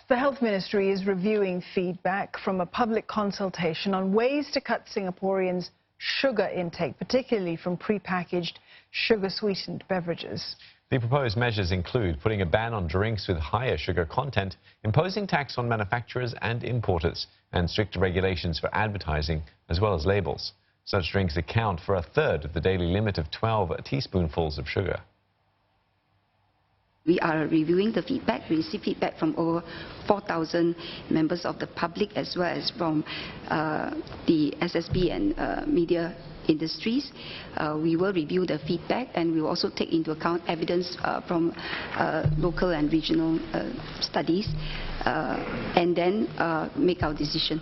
The Health Ministry is reviewing feedback from a public consultation on ways to cut Singaporeans' sugar intake, particularly from prepackaged sugar-sweetened beverages. The proposed measures include putting a ban on drinks with higher sugar content, imposing tax on manufacturers and importers, and stricter regulations for advertising as well as labels. Such drinks account for a third of the daily limit of 12 teaspoonfuls of sugar. We are reviewing the feedback. We received feedback from over 4,000 members of the public as well as from the SSB and media industries. We will review the feedback and we will also take into account evidence from local and regional studies and then make our decision.